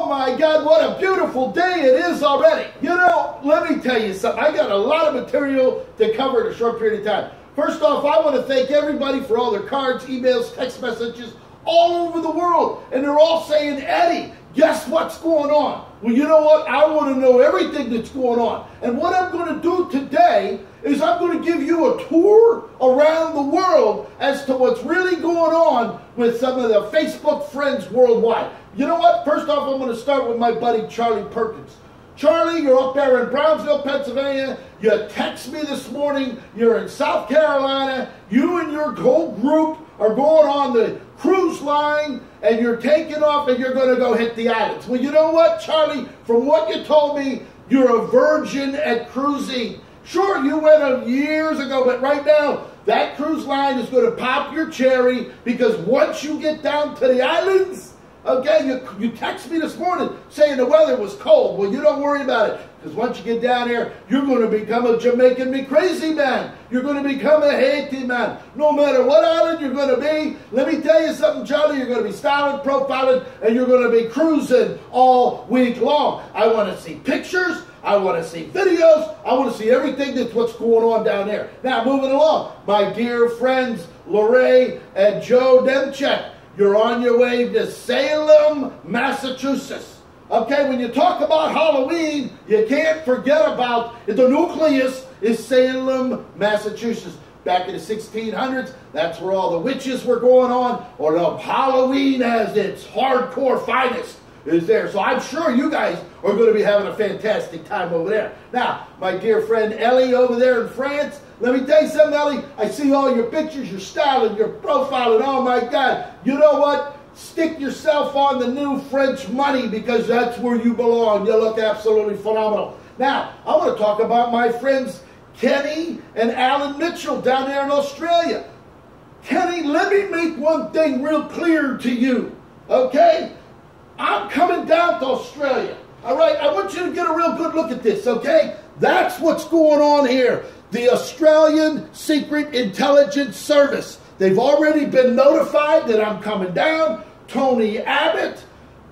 Oh my God, what a beautiful day it is already. You know, let me tell you something. I got a lot of material to cover in a short period of time. First off, I want to thank everybody for all their cards, emails, text messages all over the world. And they're all saying, Eddie, guess what's going on? Well, you know what? I want to know everything that's going on. And what I'm going to do today is I'm going to give you a tour around the world as to what's really going on with some of the Facebook friends worldwide. You know what? First off, I'm going to start with my buddy Charlie Perkins. Charlie, you're up there in Brownsville, Pennsylvania. You text me this morning. You're in South Carolina. You and your whole group are going on the cruise line, and you're taking off, and you're going to go hit the islands. Well, you know what, Charlie? From what you told me, you're a virgin at cruising. Sure, you went years ago, but right now, that cruise line is going to pop your cherry, because once you get down to the islands, okay, you text me this morning saying the weather was cold. Well, you don't worry about it, because once you get down there, you're going to become a Jamaican me crazy man. You're going to become a Haiti man. No matter what island you're going to be, let me tell you something, Charlie, you're going to be styling, profiling, and you're going to be cruising all week long. I want to see pictures. I want to see videos. I want to see everything that's what's going on down there. Now, moving along, my dear friends, Lorraine and Joe Demchek, you're on your way to Salem, Massachusetts. Okay, when you talk about Halloween, you can't forget about the nucleus is Salem, Massachusetts. Back in the 1600s, that's where all the witches were going on, or the Halloween as its hardcore finest is there. So I'm sure you guys are going to be having a fantastic time over there. Now, my dear friend Ellie over there in France, let me tell you something, Ellie. I see all your pictures, your styling, your profiling. Oh my God. You know what? Stick yourself on the new French money, because that's where you belong. You look absolutely phenomenal. Now, I want to talk about my friends Kenny and Alan Mitchell down there in Australia. Kenny, let me make one thing real clear to you, okay? I'm coming down to Australia, all right? I want you to get a real good look at this, okay? That's what's going on here. The Australian Secret Intelligence Service. They've already been notified that I'm coming down. Tony Abbott,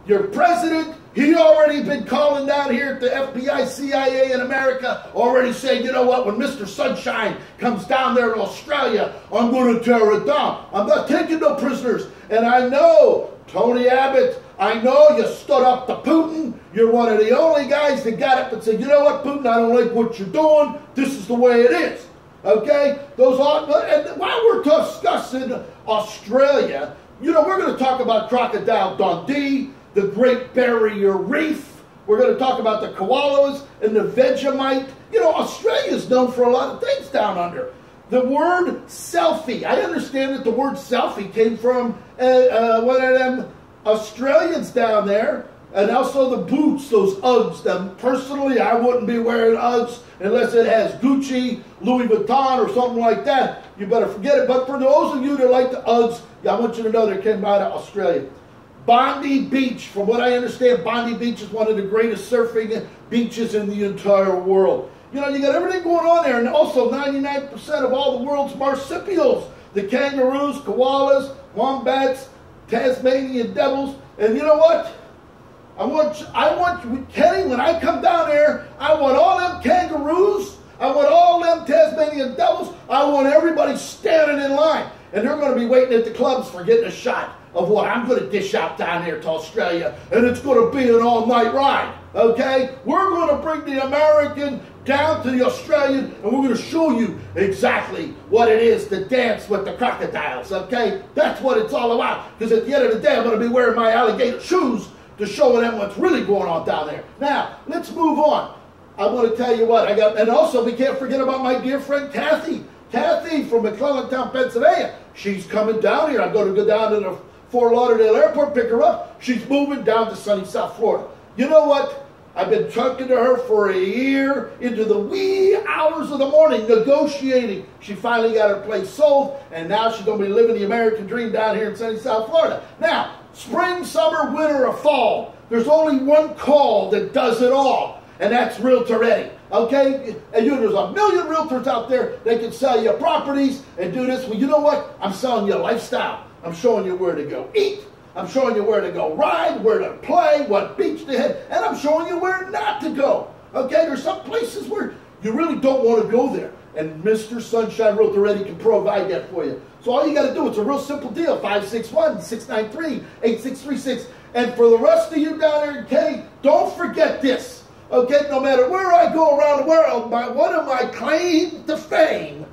your president, he already been calling down here at the FBI, CIA in America, already saying, you know what, when Mr. Sunshine comes down there in Australia, I'm going to tear it down. I'm not taking no prisoners. And I know, Tony Abbott, I know you stood up to Putin. You're one of the only guys that got up and said, you know what, Putin, I don't like what you're doing. This is the way it is. Okay? And while we're discussing Australia, you know, we're going to talk about Crocodile Dundee, the Great Barrier Reef. We're going to talk about the koalas and the Vegemite. You know, Australia's known for a lot of things down under. The word selfie. I understand that the word selfie came from one of them Australians down there. And also the boots, those Uggs. Personally, I wouldn't be wearing Uggs unless it has Gucci, Louis Vuitton, or something like that. You better forget it. But for those of you that like the Uggs, I want you to know they came out of Australia. Bondi Beach, from what I understand, Bondi Beach is one of the greatest surfing beaches in the entire world. You know, you got everything going on there, and also 99% of all the world's marsupials, the kangaroos, koalas, wombats, Tasmanian devils, and you know what? I want Kenny, when I come down there, I want all them kangaroos, I want all them Tasmanian devils, I want everybody standing in line. And they're going to be waiting at the clubs for getting a shot of what I'm going to dish out down here to Australia. And it's going to be an all-night ride, okay? We're going to bring the American down to the Australian, and we're going to show you exactly what it is to dance with the crocodiles, okay? That's what it's all about. Because at the end of the day, I'm going to be wearing my alligator shoes to show them what's really going on down there. Now, let's move on. I want to tell you what, and also we can't forget about my dear friend Kathy. Kathy from McClellantown, Pennsylvania. She's coming down here. I'm going to go down to the Fort Lauderdale airport, pick her up. She's moving down to sunny South Florida. You know what? I've been talking to her for a year into the wee hours of the morning, negotiating. She finally got her place sold, and now she's going to be living the American dream down here in sunny South Florida. Now, spring, summer, winter, or fall, there's only one call that does it all, and that's Realtor Eddy. Okay? And there's a million realtors out there that can sell you properties and do this. Well, you know what? I'm selling you a lifestyle. I'm showing you where to go eat. I'm showing you where to go ride, where to play, what beach to hit, and I'm showing you where not to go. Okay, there's some places where you really don't want to go there. And Mr. Sunshine Realtor Eddy can provide that for you. So all you got to do, it's a real simple deal, 561-693-8636. And for the rest of you down there in K, don't forget this. Okay, no matter where I go around the world, one of my claims to fame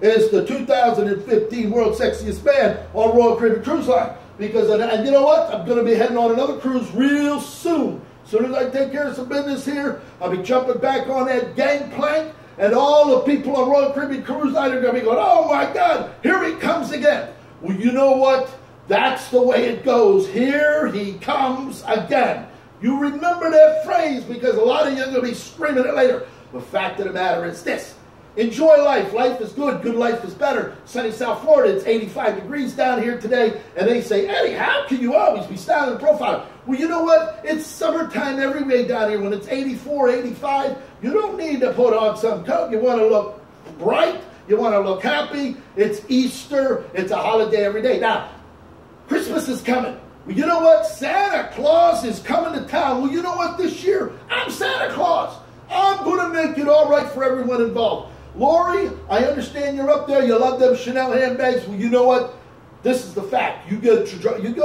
is the 2015 World's Sexiest Man on Royal Caribbean Cruise Line. Because, and you know what? I'm going to be heading on another cruise real soon. As soon as I take care of some business here, I'll be jumping back on that gangplank. And all the people on Royal Caribbean Cruise Line are going to be going, oh my God, here he comes again. Well, you know what? That's the way it goes. Here he comes again. You remember that phrase because a lot of you are going to be screaming it later. The fact of the matter is this. Enjoy life. Life is good. Good life is better. Sunny South Florida, it's 85 degrees down here today. And they say, Eddie, how can you always be styling profile? Well, you know what? It's summertime every day down here. When it's 84, 85, you don't need to put on some coat. You want to look bright. You want to look happy. It's Easter. It's a holiday every day. Now, Christmas is coming. Well, you know what? Santa Claus is coming to town. Well, you know what? This year, I'm Santa Claus. I'm going to make it all right for everyone involved. Lori, I understand you're up there. You love them Chanel handbags. Well, you know what? This is the fact. You go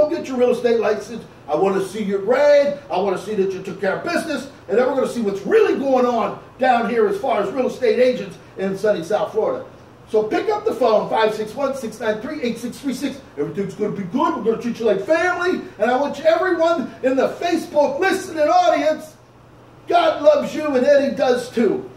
get your real estate license. I want to see your grade. I want to see that you took care of business. And then we're going to see what's really going on down here as far as real estate agents in sunny South Florida. So pick up the phone, 561-693-8636. Everything's going to be good. We're going to treat you like family. And I want you, everyone in the Facebook listening audience, God loves you and Eddie does too.